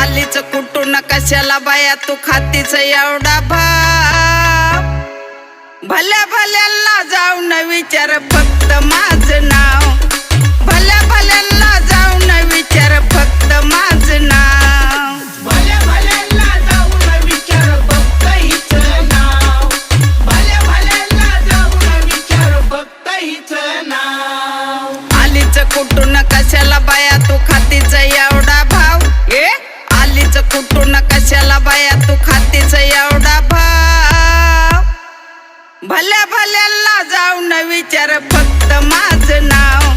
आलीच कुठून कशाला बाया तू खातीच एवढा भाव भल्या भल्यांना जाऊन विचार फक्त माझं नाव भल्या भल्यांना जाऊन विचार फक्त माझं नाव भल्या भल्यांना जाऊन विचार फक्त हिचं नाव भल्या भल्यांना जाऊन विचार फक्त हिचं नाव आलीच कुठून कशाला बाया तू खातीच एवढा भाव आलीच कुठून कशाला बाया तू खातीच एवढा भाव भल्या भल्यांना जाऊन विचार फक्त माझं नाव